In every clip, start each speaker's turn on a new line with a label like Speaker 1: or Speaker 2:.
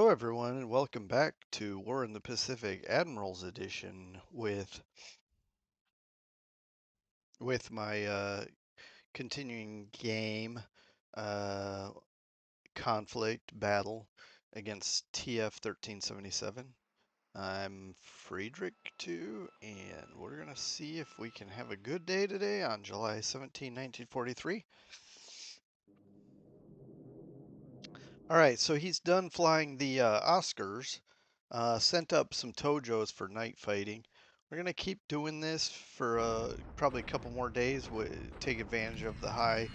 Speaker 1: Hello, everyone, and welcome back to War in the Pacific Admirals Edition with my continuing game uh, conflict battle against TF 1377. I'm Friedrich 2, and we're gonna see if we can have a good day today on July 17, 1943. All right, so he's done flying the Oscars, sent up some Tojos for night fighting. We're going to keep doing this for probably a couple more days, take advantage of the high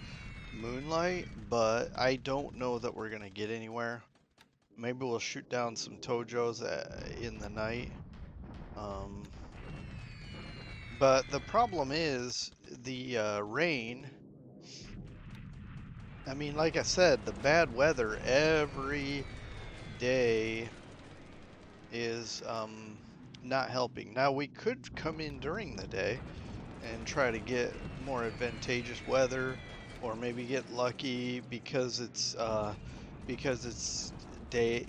Speaker 1: moonlight, but I don't know that we're going to get anywhere. Maybe we'll shoot down some Tojos in the night. Um, but the problem is the rain. I mean, like I said, the bad weather every day is not helping. Now we could come in during the day and try to get more advantageous weather, or maybe get lucky because it's day.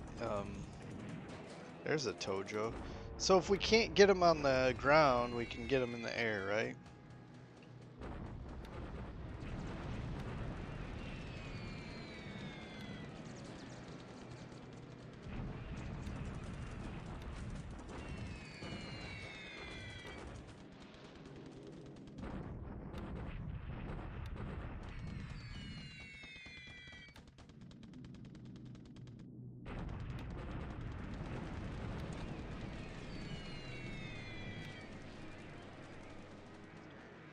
Speaker 1: There's a Tojo. So if we can't get them on the ground, we can get them in the air, right?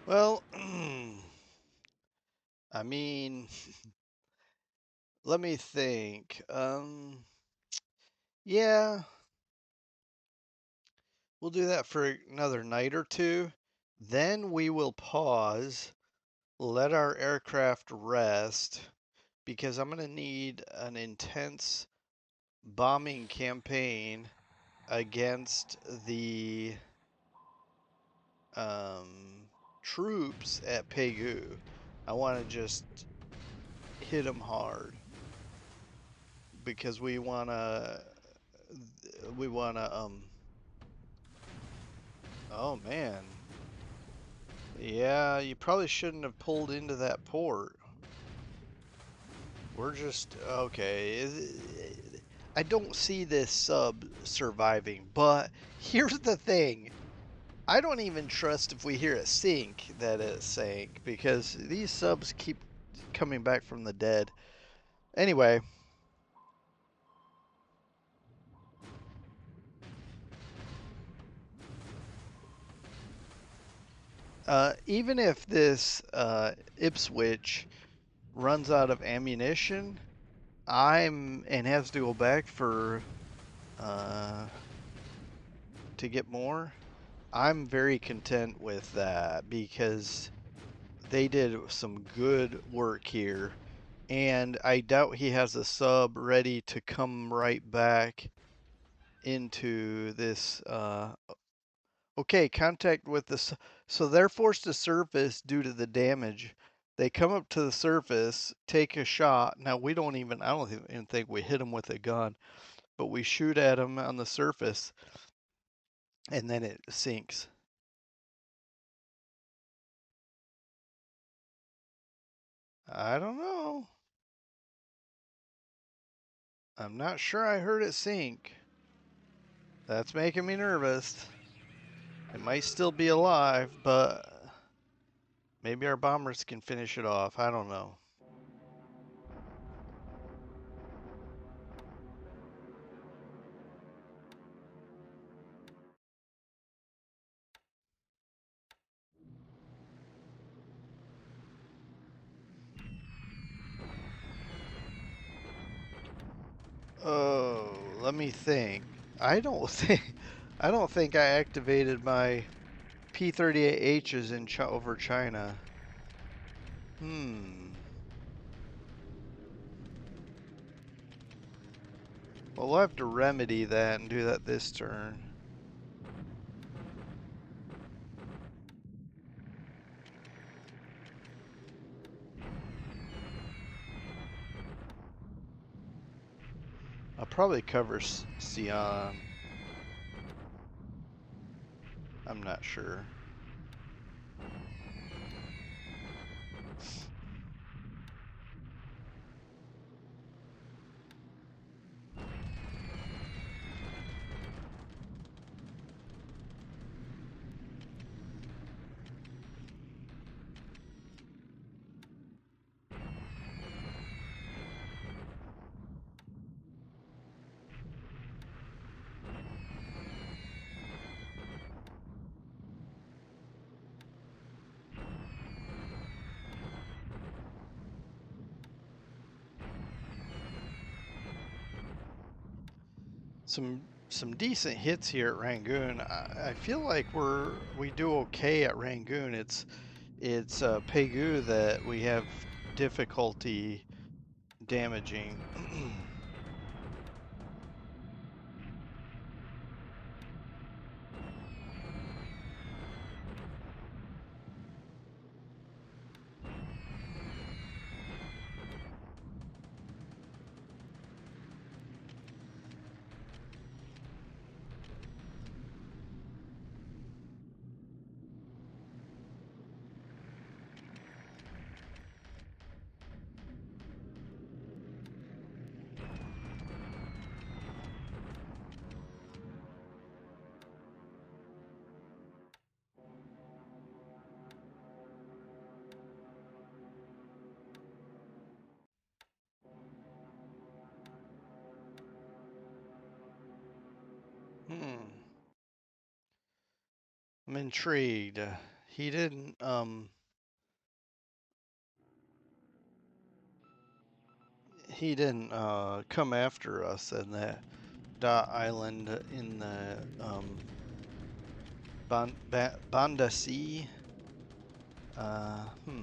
Speaker 1: Well, I mean, let me think. Yeah, we'll do that for another night or two. Then we will pause, let our aircraft rest, because I'm going to need an intense bombing campaign against the um, troops at Pegu. I want to just hit them hard because we want to oh man. Yeah, you probably shouldn't have pulled into that port. We're just okay. I don't see this sub surviving, but here's the thing. I don't even trust if we hear it sink that it sank because these subs keep coming back from the dead. Anyway, even if this Ipswich runs out of ammunition, and has to go back for uh, to get more, I'm very content with that because they did some good work here. And I doubt he has a sub ready to come right back into this. Okay, contact with the. So they're forced to surface due to the damage. They come up to the surface, take a shot. Now we don't even. I don't even think we hit them with a gun, but we shoot at them on the surface, and then it sinks. I don't know. I'm not sure I heard it sink. That's making me nervous. It might still be alive, but maybe our bombers can finish it off. I don't know. Oh, let me think. I don't think I don't think I activated my P-38Hs in over China. Hmm. Well, we'll have to remedy that and do that this turn. I'll probably cover Sion. I'm not sure. Some decent hits here at Rangoon. I feel like we do okay at Rangoon. It's Pegu that we have difficulty damaging. Hmm. I'm intrigued. He didn't come after us in that dot island in the Banda Sea. Hmm.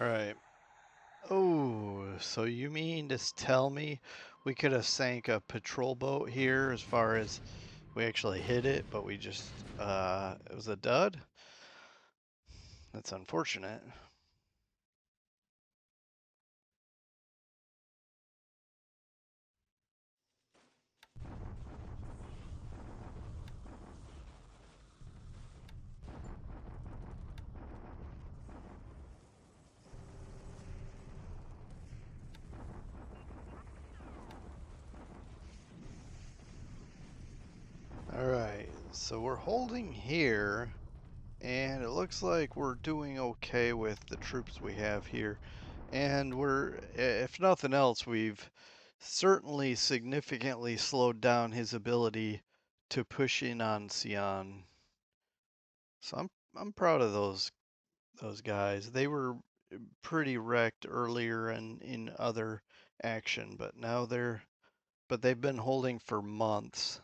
Speaker 1: All right. Oh, so you mean to tell me we could have sank a patrol boat here as far as we actually hit it, but we just it was a dud? That's unfortunate. All right. So we're holding here, and it looks like we're doing okay with the troops we have here. And if nothing else, we've certainly significantly slowed down his ability to push in on Sion. So I'm proud of those guys. They were pretty wrecked earlier in other action, but now they've been holding for months.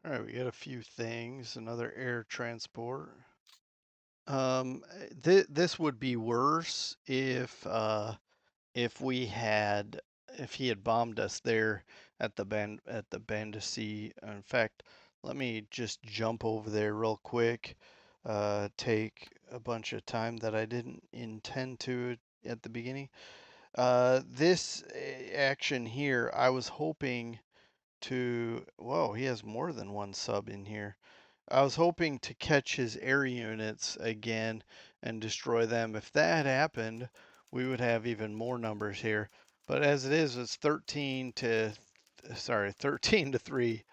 Speaker 1: All right, we got a few things. Another air transport. This would be worse if we had if he had bombed us there at the Bandasi. In fact, let me just jump over there real quick. Take a bunch of time that I didn't intend to at the beginning. This action here, I was hoping to. Whoa, he has more than one sub in here. I was hoping to catch his air units again and destroy them. If that had happened, we would have even more numbers here. But as it is, it's 13 to sorry, 13 to 3.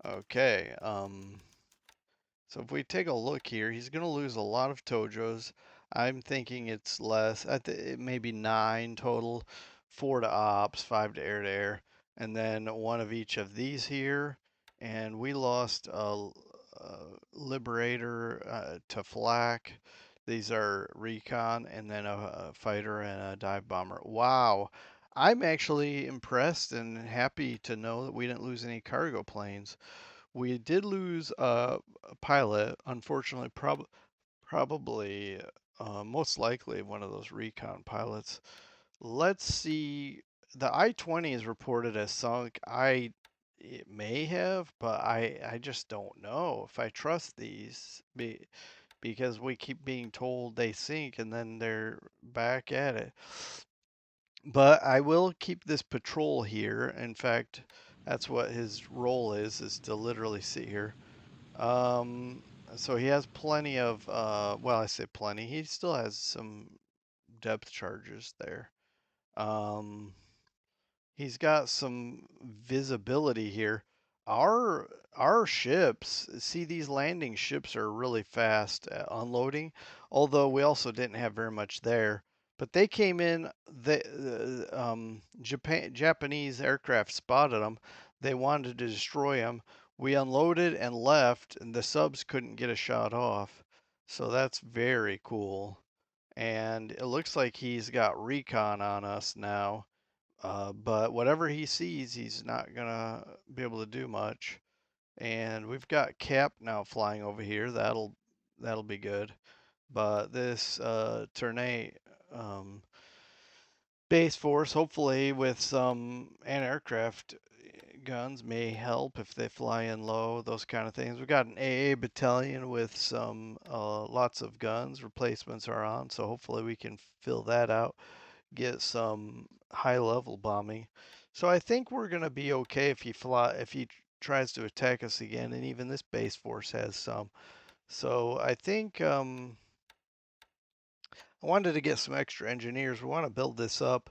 Speaker 1: Okay. So if we take a look here, he's going to lose a lot of Tojos. I'm thinking it's less. It may be 9 total, 4 to ops, 5 to air, and then one of each of these here. And we lost a Liberator to Flak. These are recon, and then a fighter and a dive bomber. Wow. I'm actually impressed and happy to know that we didn't lose any cargo planes. We did lose a pilot, unfortunately, probably, most likely one of those recon pilots. Let's see. The I-20 is reported as sunk. It may have, but I just don't know if I trust these because we keep being told they sink and then they're back at it. But I will keep this patrol here. In fact, that's what his role is to literally sit here. Um, so he has plenty of, well, I say plenty. He still has some depth charges there. Um, he's got some visibility here. Our ships, see these landing ships are really fast at unloading, although we also didn't have very much there. But they came in, Japanese aircraft spotted them. They wanted to destroy them. We unloaded and left, and the subs couldn't get a shot off. So that's very cool. And it looks like he's got recon on us now. But whatever he sees, he's not gonna be able to do much. And we've got Cap now flying over here. That'll be good. But this Tournay base force, hopefully with some anti-aircraft guns, may help if they fly in low. Those kind of things. We've got an AA battalion with some lots of guns. Replacements are on, so hopefully we can fill that out, get some high level bombing. So I think we're gonna be okay if he tries to attack us again, and even this base force has some. So I think I wanted to get some extra engineers. We want to build this up,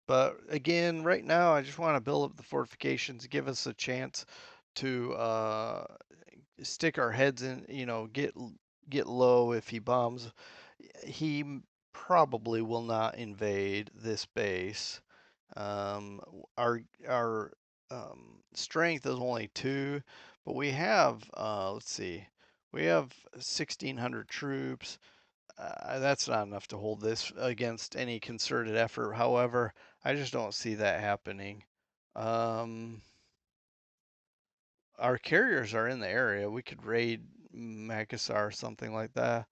Speaker 1: but again, right now I just want to build up the fortifications, give us a chance to stick our heads in, get low if he bombs. He probably will not invade this base. Our strength is only 2, but we have let's see, we have 1,600 troops. That's not enough to hold this against any concerted effort. However, I just don't see that happening. Um, our carriers are in the area. We could raid Makassar or something like that.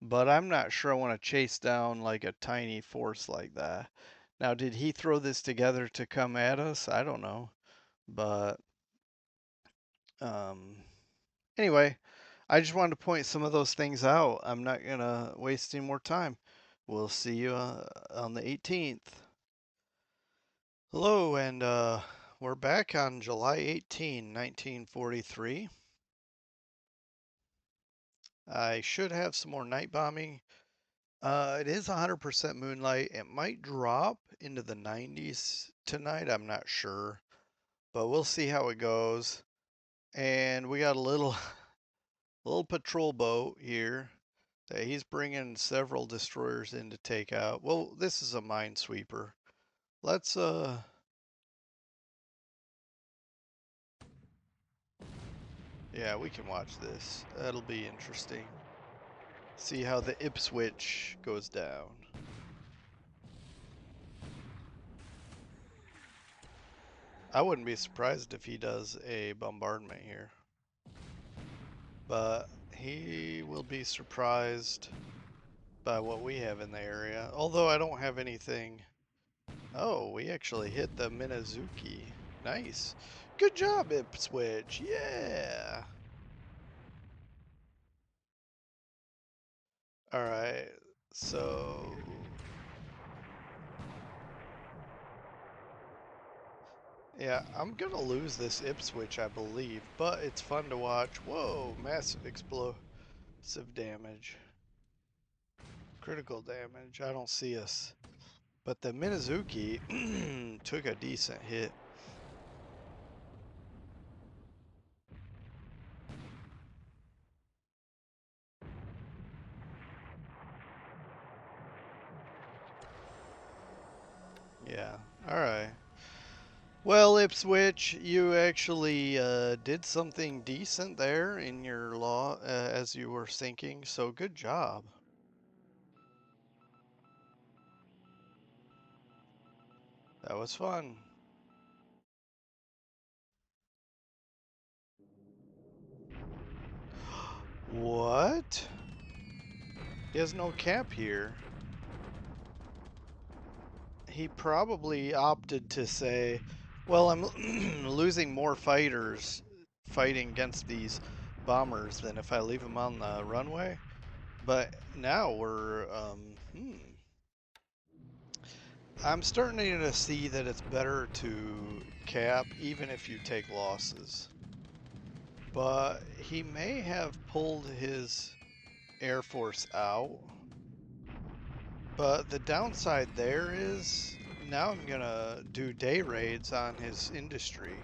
Speaker 1: But I'm not sure I want to chase down like a tiny force like that. Now, did he throw this together to come at us? I don't know. But um, anyway, I just wanted to point some of those things out. I'm not going to waste any more time. We'll see you on the 18th. Hello, and we're back on July 18, 1943. I should have some more night bombing. It is 100% moonlight. It might drop into the 90s tonight. I'm not sure, but we'll see how it goes. And we got a little patrol boat here that he's bringing several destroyers in to take out. Well, this is a minesweeper. Let's yeah, we can watch this. That'll be interesting. See how the Ipswich goes down. I wouldn't be surprised if he does a bombardment here. But he will be surprised by what we have in the area. Although I don't have anything. Oh, we actually hit the Minazuki. Nice. Good job, Ipswich. Yeah. Alright. So yeah, I'm gonna lose this Ipswich, I believe, but it's fun to watch. Whoa, massive explosive damage. Critical damage. I don't see us. But the Minazuki took a decent hit. Yeah. All right. Well, Ipswich, you actually did something decent there in your law as you were sinking, so good job. That was fun. What? He has no cap here. He probably opted to say, well, I'm losing more fighters fighting against these bombers than if I leave them on the runway. But now I'm starting to see that it's better to cap even if you take losses. But he may have pulled his Air Force out. But the downside there is now I'm gonna do day raids on his industry.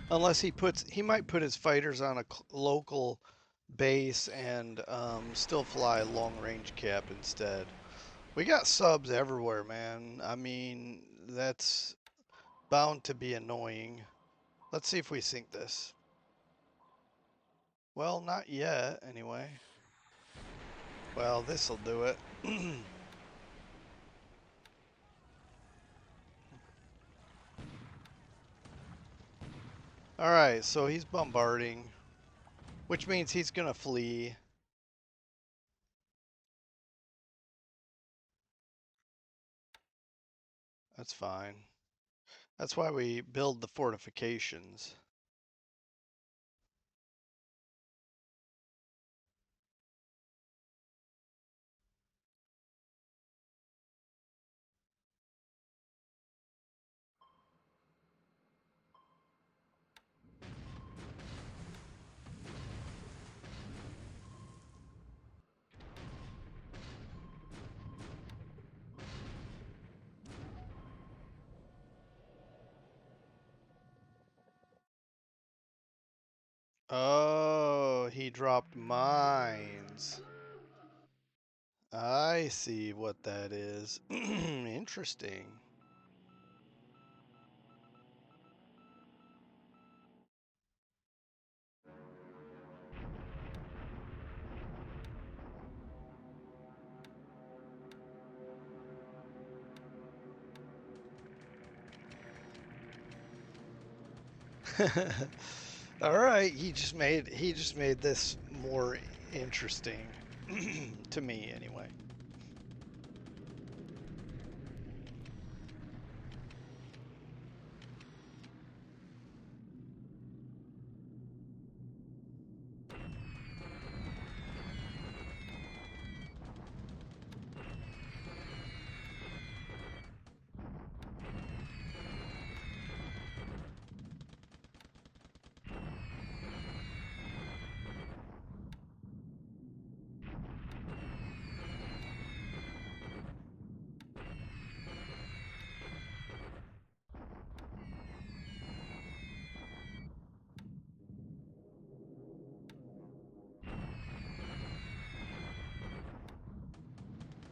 Speaker 1: Unless he might put his fighters on a local base and still fly long range cap instead. We got subs everywhere, man. I mean, that's bound to be annoying. Let's see if we sync this. Well, not yet, anyway. Well, this'll do it. Alright, so he's bombarding, which means he's gonna flee. That's fine. That's why we build the fortifications. Oh, he dropped mines. I see what that is. Interesting. All right, he just made this more interesting to me anyway.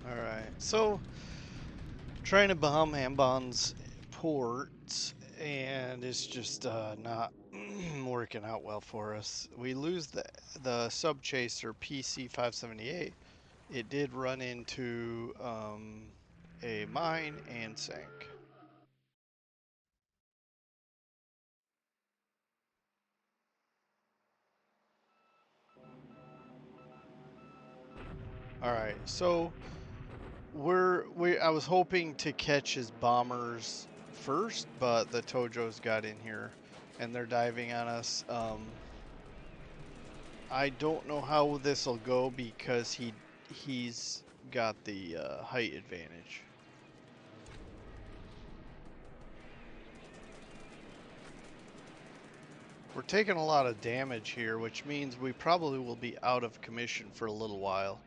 Speaker 1: All right, so trying to bomb Ambon's ports, and it's just not working out well for us. We lose the sub chaser PC 578. It did run into a mine and sank. All right, so I was hoping to catch his bombers first, but the Tojos got in here, and they're diving on us. I don't know how this will go because he's got the height advantage. We're taking a lot of damage here, which means we probably will be out of commission for a little while.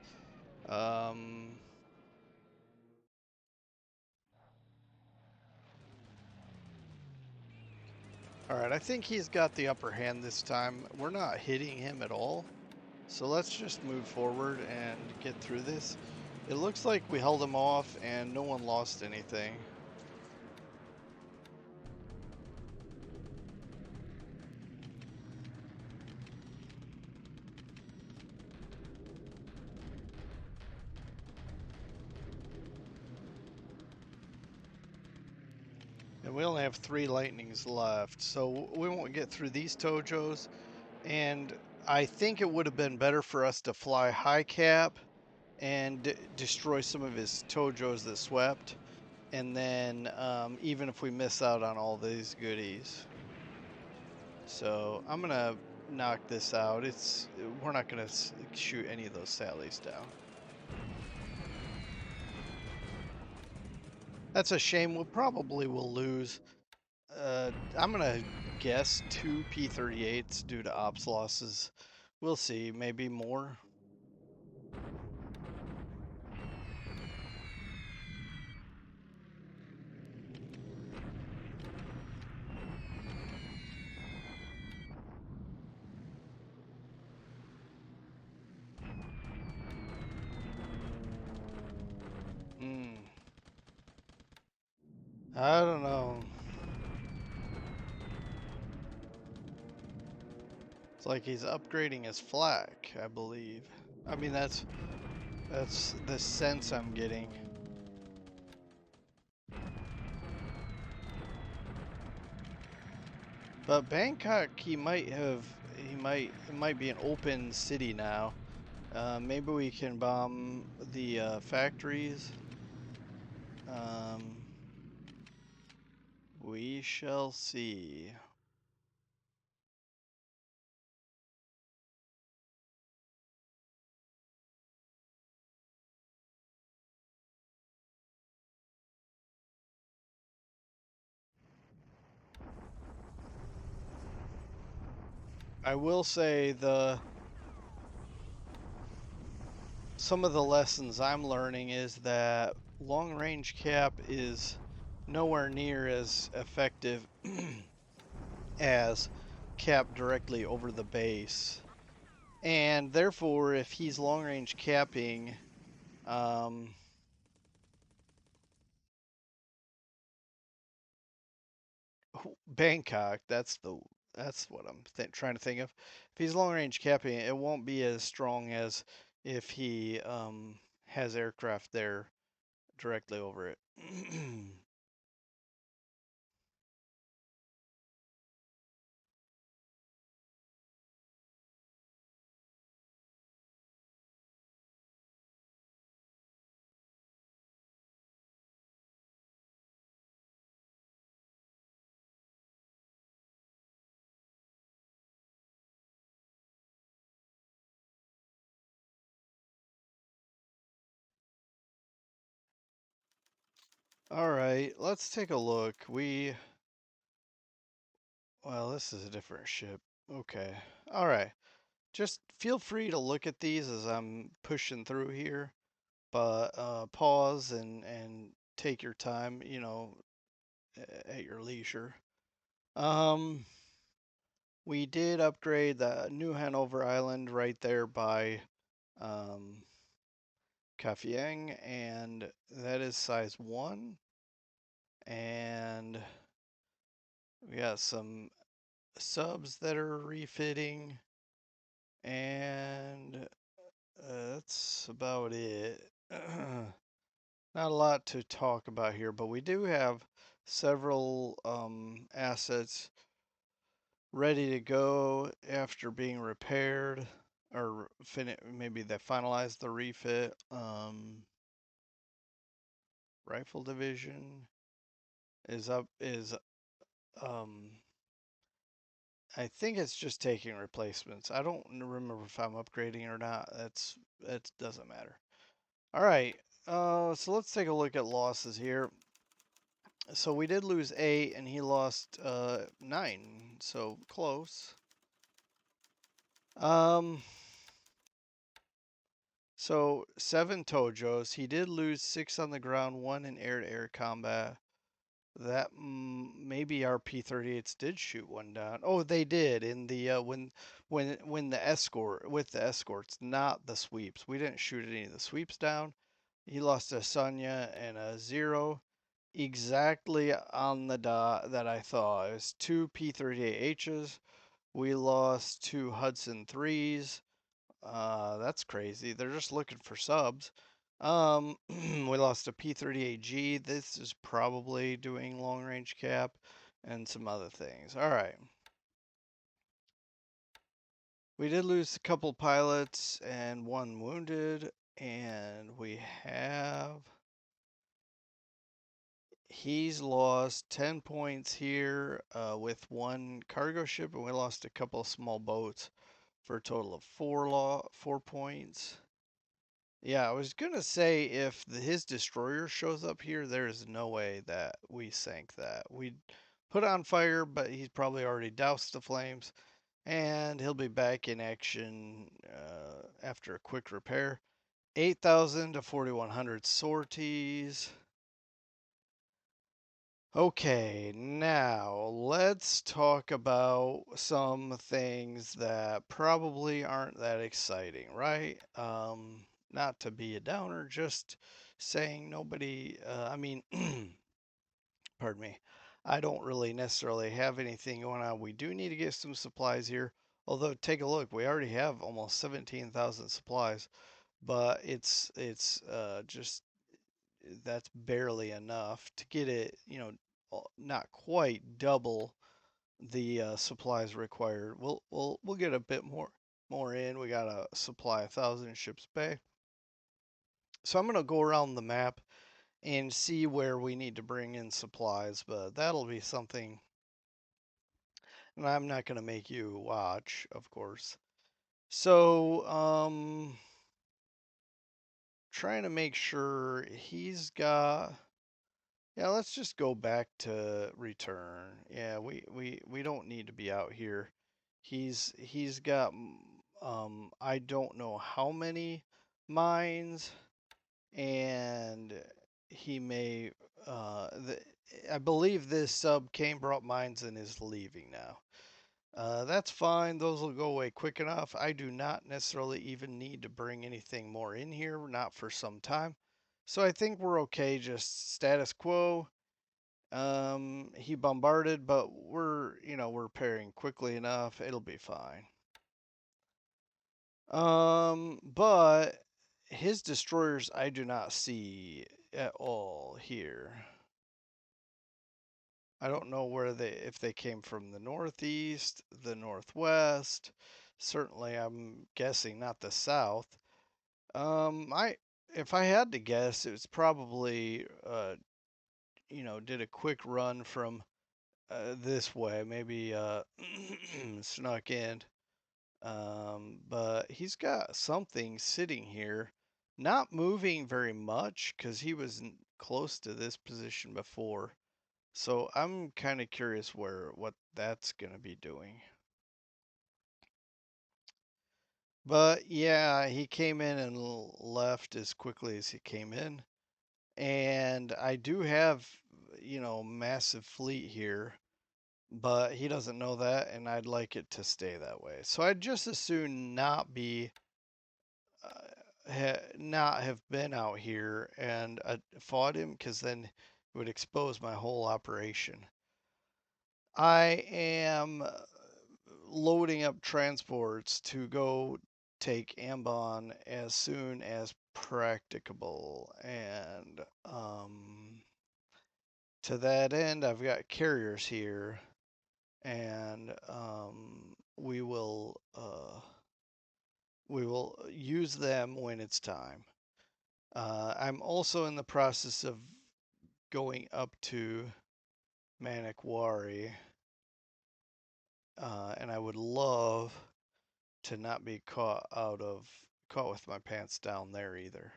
Speaker 1: Um, All right, I think he's got the upper hand this time. We're not hitting him at all. So let's just move forward and get through this. It looks like we held him off and no one lost anything. And we only have 3 lightnings left, so we won't get through these Tojos. And I think it would have been better for us to fly high cap and destroy some of his Tojos that swept. And then even if we miss out on all these goodies. So I'm going to knock this out. We're not going to shoot any of those Sallies down. That's a shame. We probably will lose. I'm gonna guess 2 P-38s due to ops losses. We'll see, maybe more. Hmm. I don't know. It's like he's upgrading his flak, I believe. I mean, that's the sense I'm getting. But Bangkok, it might be an open city now. Maybe we can bomb the factories. Um, we shall see. I will say some of the lessons I'm learning is that long range cap is nowhere near as effective as cap directly over the base. And therefore, if he's long range capping, um, Bangkok, that's what I'm trying to think of. If he's long range capping, it won't be as strong as if he has aircraft there directly over it. All right, let's take a look. Well, this is a different ship. Okay. All right. Just feel free to look at these as I'm pushing through here, but pause and take your time, at your leisure. Um, we did upgrade the New Hanover Island right there by um, Kafieng, and that is size 1. And we got some subs that are refitting, and that's about it. Not a lot to talk about here, but we do have several assets ready to go after being repaired, or maybe they finalized the refit. Rifle division is um I think it's just taking replacements. I don't remember if I'm upgrading or not. That doesn't matter. All right. So let's take a look at losses here. So we did lose 8, and he lost 9. So close. Um. So 7 Tojos. He did lose 6 on the ground, 1 in air-to-air combat. That maybe our P-38s did shoot one down. Oh, they did in the when the escort with the escorts, not the sweeps. We didn't shoot any of the sweeps down. He lost a Sonya and a Zero, exactly on the dot that I thought. It was two P-38Hs. We lost two Hudson threes. That's crazy. They're just looking for subs. We lost a P-38G. This is probably doing long range cap and some other things. All right. We did lose a couple pilots and one wounded, and he's lost 10 points here with one cargo ship, and we lost a couple of small boats for a total of 4 points. Yeah, I was gonna say if his destroyer shows up here, there is no way that we sank that. We put on fire, but he's probably already doused the flames, and he'll be back in action after a quick repair. 8,000 to 4,100 sorties. Okay, now let's talk about some things that probably aren't that exciting, right? Not to be a downer, just saying nobody, I mean, pardon me, I don't really necessarily have anything going on. We do need to get some supplies here. Although, take a look, we already have almost 17,000 supplies, but it's just that's barely enough to get it, not quite double the supplies required. We'll get a bit more in. We got to supply 1,000 ships bay. So I'm gonna go around the map and see where we need to bring in supplies, but that'll be something, and I'm not gonna make you watch, of course. So trying to make sure he's got. Yeah, let's just go back to return. Yeah, we don't need to be out here. He's got I don't know how many mines, and he may I believe this sub came, brought mines, and is leaving now. That's fine. Those will go away quick enough. I do not necessarily even need to bring anything more in here, not for some time. So I think we're okay, just status quo. He bombarded, but we're repairing quickly enough. It'll be fine. But his destroyers I do not see at all here. I don't know if they came from the northeast, the northwest. Certainly, I'm guessing not the south. I if I had to guess, it was probably did a quick run from this way, maybe snuck in. But he's got something sitting here, not moving very much because he was close to this position before. So I'm kind of curious what that's going to be doing. But yeah, he came in and left as quickly as he came in. And I do have, massive fleet here, but he doesn't know that, and I'd like it to stay that way. So I'd just as soon not have been out here and fought him, because then it would expose my whole operation. I am loading up transports to go take Ambon as soon as practicable, and to that end, I've got carriers here, and we will use them when it's time. I'm also in the process of going up to Manikwari, and I would love to not be caught with my pants down there either.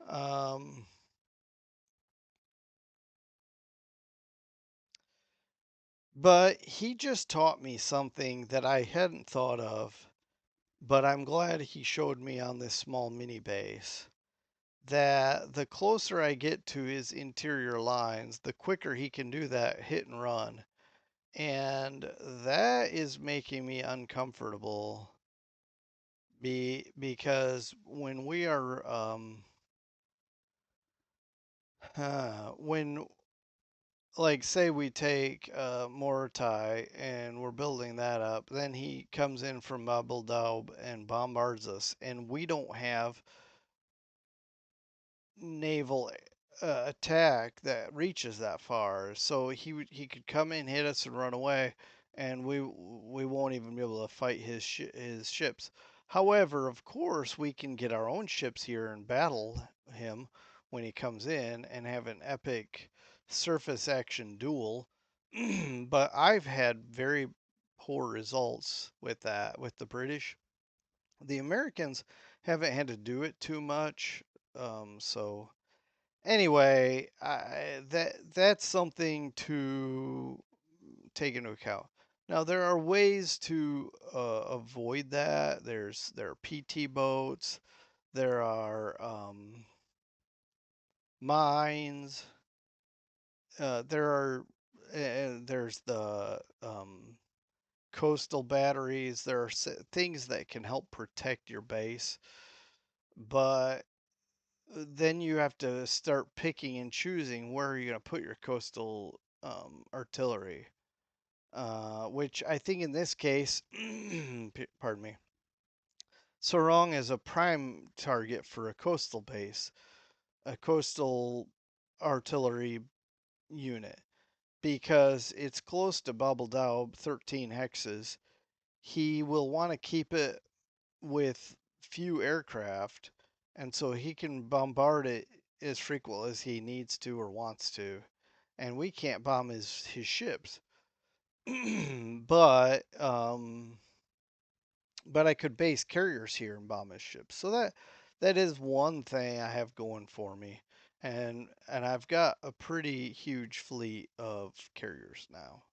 Speaker 1: Um, but he just taught me something that I hadn't thought of, but I'm glad he showed me on this small mini base. that the closer I get to his interior lines, the quicker he can do that hit and run. And that is making me uncomfortable because when we are when like say we take Morotai and we're building that up, then he comes in from Babel Daub and bombards us, and we don't have naval attack that reaches that far. So he could come in, hit us, and run away, and we won't even be able to fight his ships. However, of course, we can get our own ships here and battle him when he comes in and have an epic surface action duel. But I've had very poor results with that with the British. The Americans haven't had to do it too much, so anyway, that's something to take into account. Now there are ways to avoid that. There are PT boats. There are mines. There are and there's the coastal batteries. There are things that can help protect your base, but then you have to start picking and choosing where you're going to put your coastal artillery. Which I think in this case, pardon me, Sorong is a prime target for a coastal base, a coastal artillery unit, because it's close to Babeldaub, 13 hexes. He will want to keep it with few aircraft, and so he can bombard it as frequent as he needs to or wants to, and we can't bomb his ships. but but I could base carriers here and bomb his ships. So that is one thing I have going for me. And I've got a pretty huge fleet of carriers now.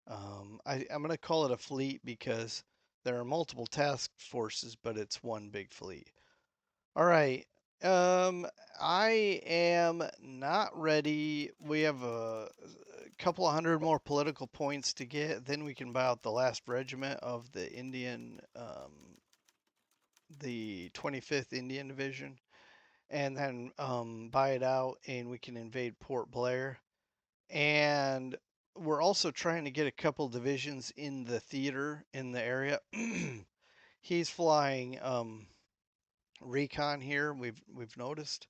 Speaker 1: I'm going to call it a fleet because there are multiple task forces, but it's one big fleet. All right. Um, I am not ready. We have a couple of hundred more political points to get. Then we can buy out the last regiment of the the 25th Indian Division, and then buy it out, and we can invade Port Blair. And we're also trying to get a couple divisions in the theater in the area. He's flying recon here. We've noticed.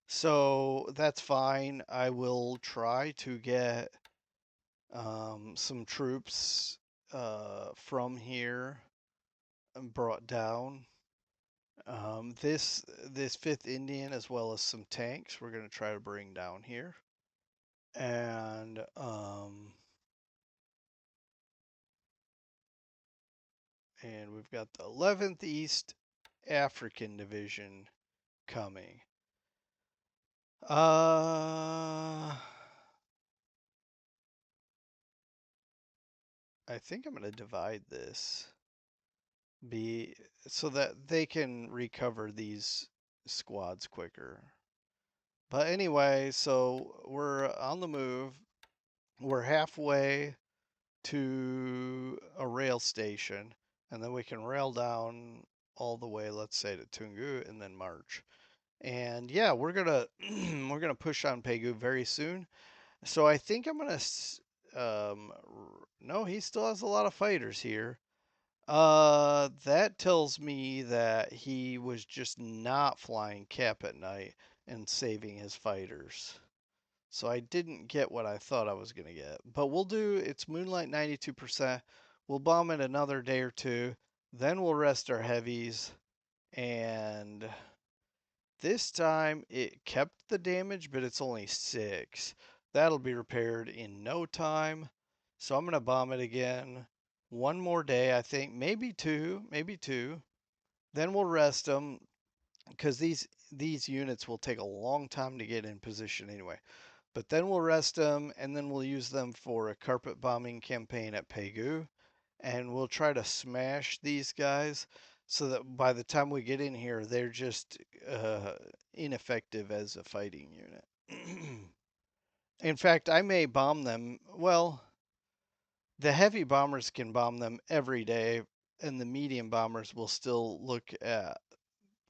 Speaker 1: So that's fine. I will try to get some troops from here brought down. This fifth Indian as well as some tanks we're gonna try to bring down here, and we've got the 11th East African Division coming. I think I'm gonna divide this be so that they can recover these squads quicker. But anyway, so we're on the move. We're halfway to a rail station, and then we can rail down all the way, let's say, to Tungu, and then march. And yeah, we're gonna we're gonna push on Pegu very soon. So I think I'm gonna. No, he still has a lot of fighters here. That tells me that he was just not flying cap at night and saving his fighters. So I didn't get what I thought I was going to get. But we'll do it's Moonlight 92%. We'll bomb it another day or two. Then we'll rest our heavies. And this time it kept the damage, but it's only 6. That'll be repaired in no time. So I'm going to bomb it again. One more day, I think. Maybe two. Maybe two. Then we'll rest them because these units will take a long time to get in position anyway. But then we'll rest them, and then we'll use them for a carpet bombing campaign at Pegu, and we'll try to smash these guys. so that by the time we get in here, they're just uh, ineffective as a fighting unit. In fact, I may bomb them. Well, the heavy bombers can bomb them every day, and the medium bombers will still look at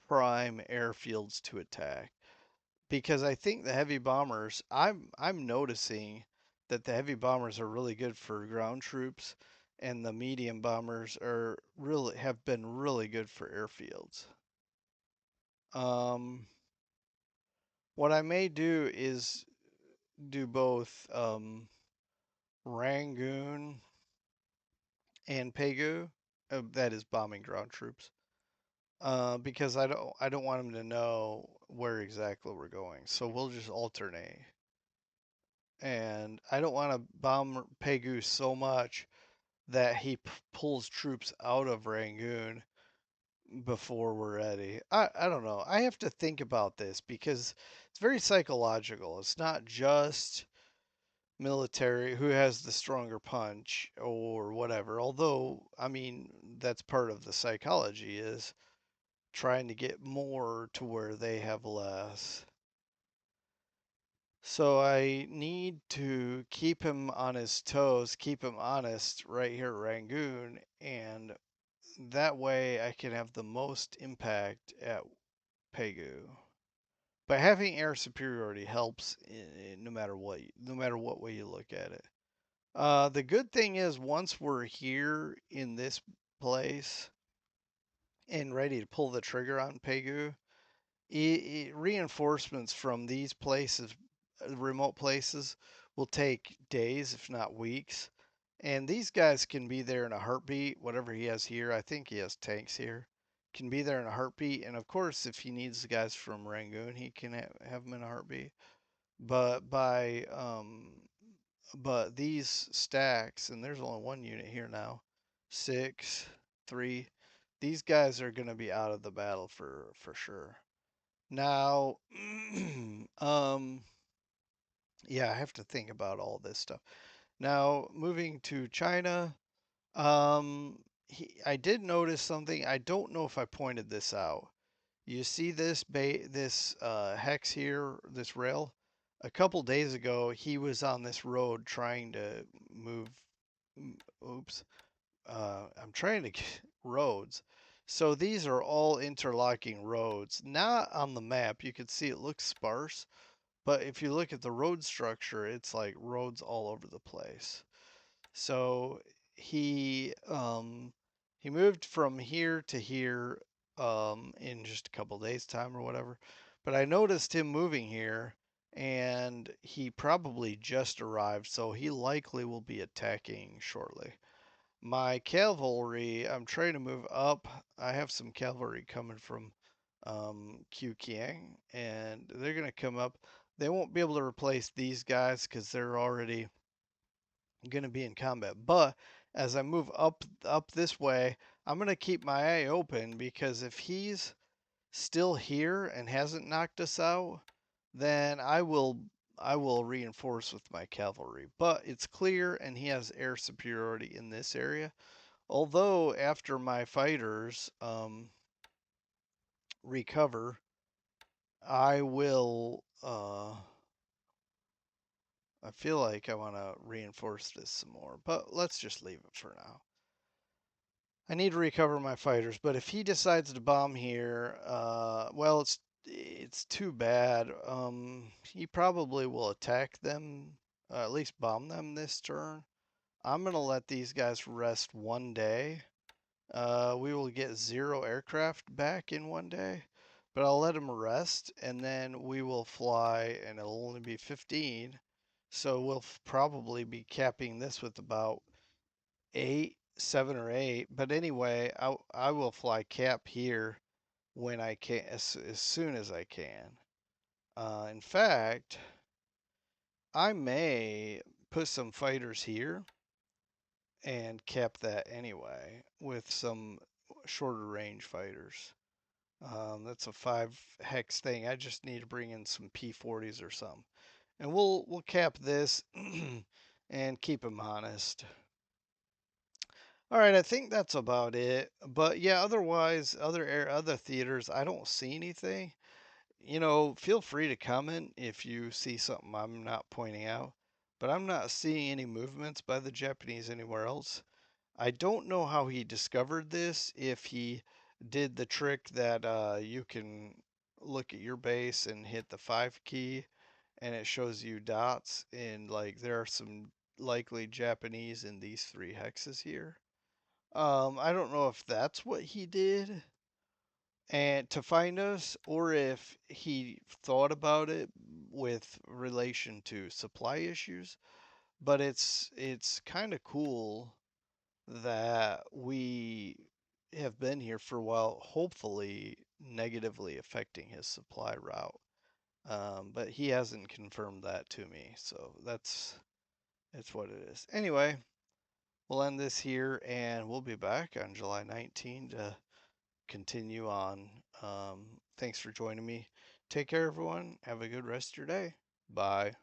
Speaker 1: prime airfields to attack. Because I think the heavy bombers, I'm noticing that the heavy bombers are really good for ground troops, and the medium bombers are really have been really good for airfields. Um, what I may do is do both Rangoon and Pegu, that is bombing ground troops, because I don't want them to know where exactly we're going. So we'll just alternate, and I don't want to bomb Pegu so much that he pulls troops out of Rangoon before we're ready. I don't know. I have to think about this because it's very psychological. It's not just military who has the stronger punch or whatever. Although, I mean, that's part of the psychology is trying to get more to where they have less. So I need to keep him on his toes, keep him honest right here at Rangoon, and that way I can have the most impact at Pegu. But having air superiority helps no matter what way you look at it. The good thing is once we're here in this place and ready to pull the trigger on Pegu, reinforcements from these places, remote places, will take days, if not weeks. And these guys can be there in a heartbeat. Whatever he has here, I think he has tanks here, can be there in a heartbeat. And of course, if he needs the guys from Rangoon, he can have them in a heartbeat. But but these stacks, and there's only one unit here now, six, three. These guys are going to be out of the battle for sure. Now, yeah, I have to think about all this stuff. Now, moving to China, I did notice something. I don't know if I pointed this out. You see this hex here, this rail? A couple days ago, he was on this road trying to move. Oops. I'm trying to get roads. So these are all interlocking roads. Not on the map. You can see it looks sparse, but if you look at the road structure, it's like roads all over the place. So he he moved from here to here in just a couple days time or whatever. But I noticed him moving here and he probably just arrived, so he likely will be attacking shortly. My cavalry, I'm trying to move up. I have some cavalry coming from Q Kiang, and they're going to come up. They won't be able to replace these guys because they're already going to be in combat. But as I move up this way, I'm going to keep my eye open because if he's still here and hasn't knocked us out, then I will reinforce with my cavalry. But it's clear and he has air superiority in this area. Although after my fighters recover, I will I feel like I want to reinforce this some more, but let's just leave it for now. I need to recover my fighters, but if he decides to bomb here, well, it's too bad. He probably will attack them, at least bomb them this turn. I'm gonna let these guys rest one day. We will get 0 aircraft back in one day, but I'll let them rest, and then we will fly, and it'll only be 15. So we'll probably be capping this with about 8, 7 or 8. But anyway, I will fly cap here when I can, as soon as I can. In fact, I may put some fighters here and cap that anyway with some shorter range fighters. That's a 5 hex thing. I just need to bring in some P40s or something. And we'll cap this and keep them honest. All right, I think that's about it. But yeah, otherwise, other theaters, I don't see anything. Feel free to comment if you see something I'm not pointing out. But I'm not seeing any movements by the Japanese anywhere else. I don't know how he discovered this, if he did the trick that you can look at your base and hit the 5 key and it shows you dots, and like there are some likely Japanese in these 3 hexes here. I don't know if that's what he did and to find us, or if he thought about it with relation to supply issues. But it's kind of cool that we have been here for a while, hopefully negatively affecting his supply route. But he hasn't confirmed that to me, so that's what it is. Anyway, we'll end this here, and we'll be back on July 19 to continue on. Thanks for joining me. Take care, everyone. Have a good rest of your day. Bye.